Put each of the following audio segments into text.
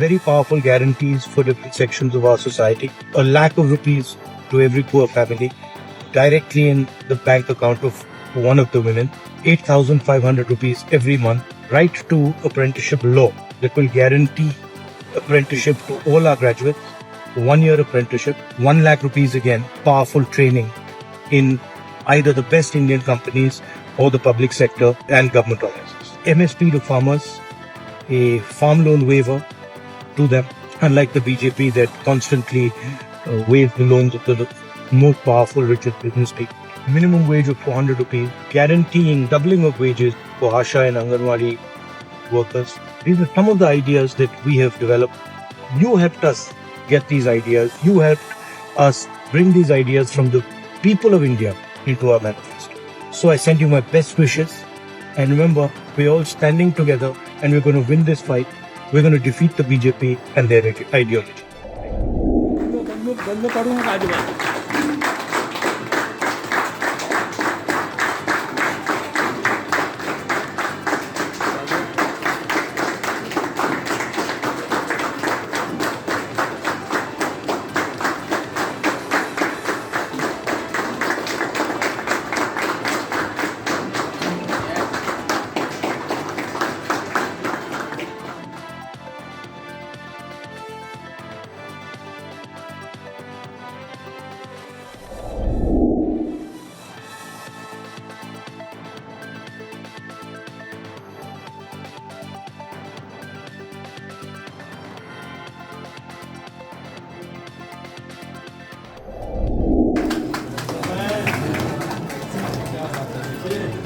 very powerful guarantees for different sections of our society. 1,00,000 rupees to every poor family directly in the bank account of one of the women. 8,500 rupees every month. Right to apprenticeship law that will guarantee apprenticeship to all our graduates. 1 year apprenticeship. 1,00,000 rupees again. Powerful training in either the best Indian companies or the public sector and government organizations. MSP to farmers, a farm loan waiver to them, unlike the BJP that constantly waives the loans of the most powerful, richest business people. Minimum wage of 400 rupees, guaranteeing doubling of wages for Asha and Anganwadi workers. These are some of the ideas that we have developed. You helped us get these ideas. You helped us bring these ideas from the people of India into our manifesto. So I send you my best wishes. And remember, we're all standing together and we're going to win this fight. We're going to defeat the BJP and their ideology.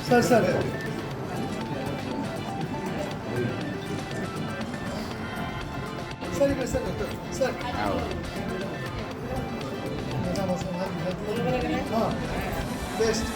Sir sir sir इकडे sir sir हां best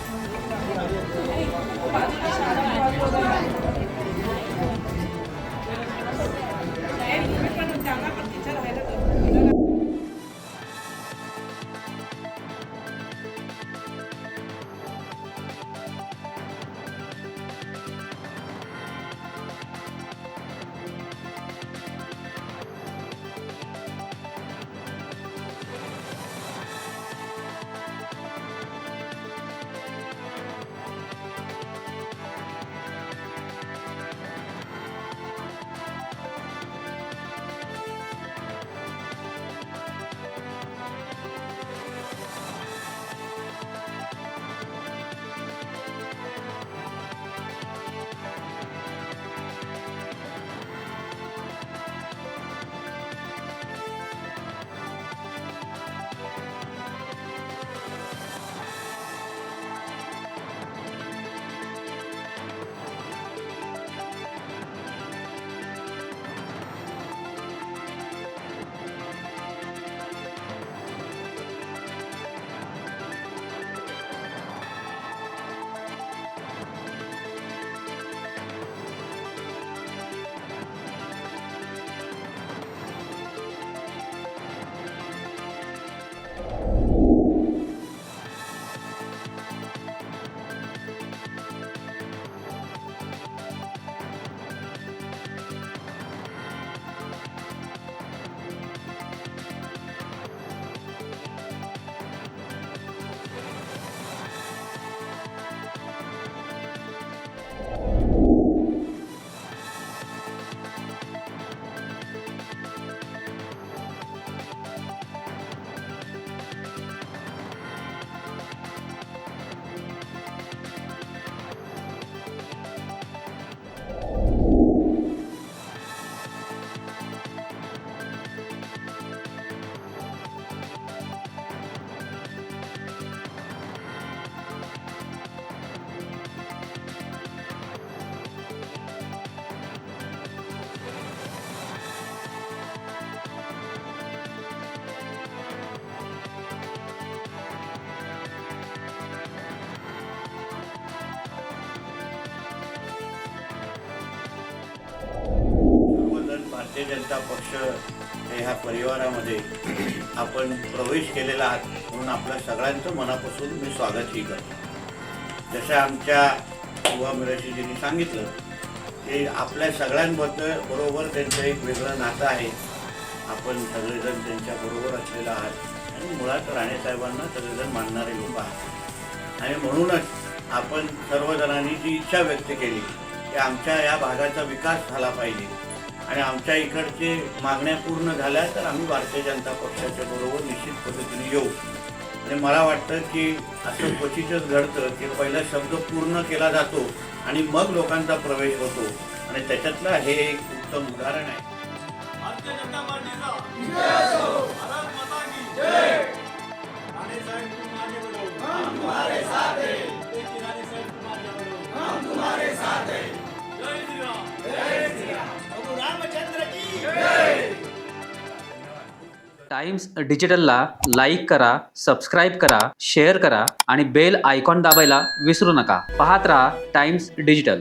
Bharatiya Janata पक्ष ह्या परिवारामध्ये आपण प्रवेश केलेला आहात म्हणून आपल्या सगळ्यांचं मनापासून मी स्वागतही करतो. जसं आमच्या युवा मिरशीजींनी सांगितलं ते आपल्या सगळ्यांबद्दल बरोबर त्यांचं एक वेगळं नातं आहे. आपण सगळेजण त्यांच्याबरोबर असलेलं आहात आणि मुळात राणेसाहेबांना सगळेजण मानणारे लोक आहात. आणि म्हणूनच आपण सर्वजणांनी जी इच्छा व्यक्त केली की आमच्या या भागाचा विकास झाला पाहिजे आणि आमच्या इकडचे मागण्या पूर्ण झाल्या तर आम्ही भारतीय जनता पक्षाच्या बरोबर निश्चित पद्धतीने येऊ. आणि मला वाटतं की असं क्वचितच घडतं की पहिला शब्द पूर्ण केला जातो आणि मग लोकांचा प्रवेश होतो आणि त्याच्यातलं हे एक उत्तम उदाहरण आहे. भारतीय जनता पार्टीचा विजय असो. भारत माता की जय. राणेसाहेब तुम आगे बढ़ो, हम तुम्हारे साथ हैं. राणेसाहेब तुम आगे बढ़ो, हम तुम्हारे साथ हैं. जय श्री राम. जय श्री राम. प्रभू रामचंद्र की जय. टाइम्स डिजिटलला लाईक करा, सबस्क्राईब करा, शेअर करा आणि बेल आयकॉन दाबायला विसरू नका. पाहत रहा टाइम्स डिजिटल.